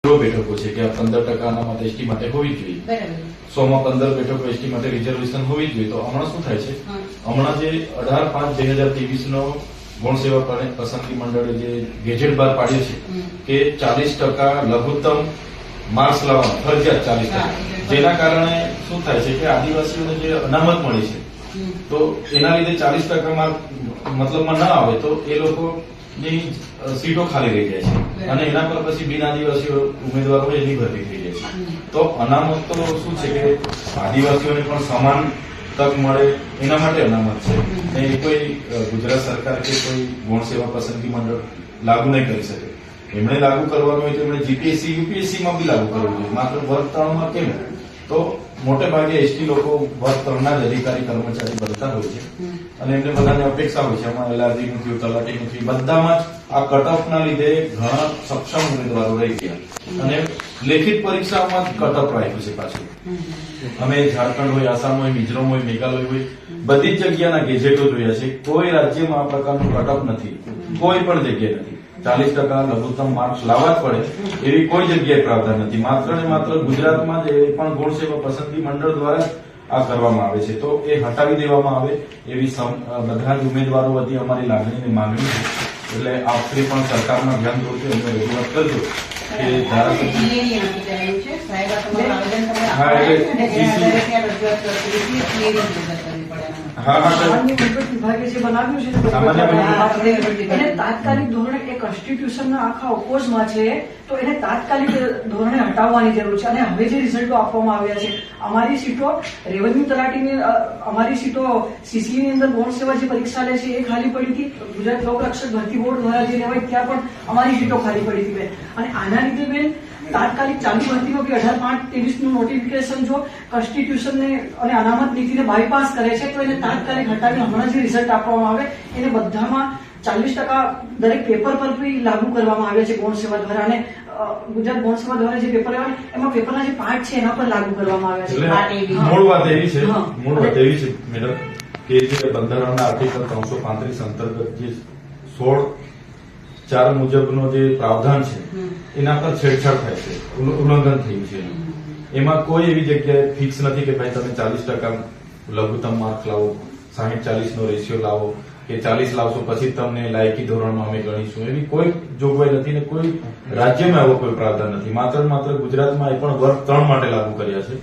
બેઠકો છે કે 15% અનામત એસટી માટે હોવી જોઈએ, 100 માં 15 બેઠકો એસટી માટે રિઝર્વેશન હોવી જોઈએ. તો હમણાં શું થાય છે, હમણાં જે 18/5/2023 નો ગૌણ સેવા પસંદગી મંડળે જે ગેજેટ બહાર પાડ્યું છે કે 40% લઘુત્તમ માર્ક્સ લાવવાનું ફરજિયાત 40%, જેના કારણે શું થાય છે કે આદિવાસીઓને જે અનામત મળી છે તો એના લીધે 40% માર્ક મતલબમાં ન આવે તો એ લોકોની સીટો ખાલી રહી જાય છે અને એના પર પછી બિન આદિવાસી ઉમેદવારો એની ભરતી થઈ જાય છે. તો અનામત તો શું છે કે આદિવાસીઓને પણ સમાન તક મળે એના માટે અનામત છે. એ કોઈ ગુજરાત સરકાર કે કોઈ ગૌણ સેવા પસંદગી મંડળ લાગુ નહીં કરી શકે. એમણે લાગુ કરવાનું હોય તો એમણે જીપીએસસી યુપીએસસી માં બી લાગુ કરવું જોઈએ, માત્ર વર્ગ 3 માં કેમ? તો મોટે ભાગે એસટી લોકો વર્ગ 3 ના જ અધિકારી કર્મચારી બનતા હોય છે અને એમને બધાને અપેક્ષા હોય છે. આમાં એલઆરજી નથી, તલાટી નથી, બધામાં જ આ કટ ઓફ ના લીધે ઘણા સક્ષમ ઉમેદવારો રહી ગયા અને લેખિત પરીક્ષામાં જ કટ ઓફ રાખ્યું છે પાછું. અમે ઝારખંડ હોય, આસામ હોય, મિઝોરમ હોય, મેઘાલય હોય, બધી જ જગ્યાના ગેજેટો જોયા છે. કોઈ રાજ્યમાં આ પ્રકારનું કટ ઓફ નથી, કોઈ પણ જગ્યાએ નથી. 40% લઘુત્તમ માર્ક્સ લાવવા જ પડે એવી કોઈ જગ્યાએ પ્રાવધાન નથી. માત્ર ને માત્ર ગુજરાતમાં જ એ પણ ગૌણ સેવા પસંદગી મંડળ દ્વારા આ કરવામાં આવે છે. તો એ હટાવી દેવામાં આવે એવી બધા જ ઉમેદવારો વતી અમારી લાગણી અને માંગણી છે. એટલે આપે પણ સરકારમાં ધ્યાન દોરજો, એમને રજૂઆત કરજો કે તાત્કાલિક ધોરણે એ કોન્સ્ટિટ્યુશનના આખા ઓપોઝમાં છે તો એને તાત્કાલિક ધોરણે હટાવવાની જરૂર છે. અને હવે જે રિઝલ્ટો આપવામાં આવ્યા છે, અમારી સીટો રેવન્યુ તલાટીની, અમારી સીટો સીસી ની અંદર ગૌણ સેવા જે પરીક્ષા લે છે એ ખાલી પડી હતી. ગુજરાત લોકરક્ષક ભરતી બોર્ડ દ્વારા જે લેવાય ત્યાં પણ અમારી સીટો ખાલી પડી હતી બેન. અને આના લીધે બેન તાત્કાલિક ચાલુ ભરતીમાં બી 18/5/23 નું નોટિફિકેશન જો કોન્સ્ટિટ્યુશન ને અને અનામત નીતિને બાયપાસ કરે છે તો એને તાત્કાલિક હટાવી હમણાં જે રિઝલ્ટ આપવામાં આવે એને બધામાં 40% દરેક પેપર પર બી લાગુ કરવામાં આવે છે ગૌણ સેવા દ્વારા. અને ગુજરાત ગૌણ સેવા દ્વારા જે પેપર આવે એમાં પેપરના જે પાર્ટ છે એના પર લાગુ કરવામાં આવે છે. મૂળ વાત એવી છે મેડમ કે જે બંધારણના આર્ટિકલ 335 અંતર્ગત જે 16(4) મુજબનો જે પ્રાવધાન છે એના પર છેડછાડ થાય છે, ઉલ્લંઘન થયું છે. એમાં કોઈ એવી જગ્યાએ ફિક્સ નથી કે ભાઈ તમે 40% લઘુત્તમ માર્ક લાવો, 60-40 નો રેશિયો લાવો કે 40 લાવશો પછી તમને લાયકી ધોરણમાં અમે ગણીશું, એવી કોઈ જોગવાઈ નથી ને કોઈ રાજ્યમાં એવો કોઈ પ્રાવધાન નથી. માત્ર ગુજરાતમાં એ પણ વર્ગ 3 માટે લાગુ કર્યા છે.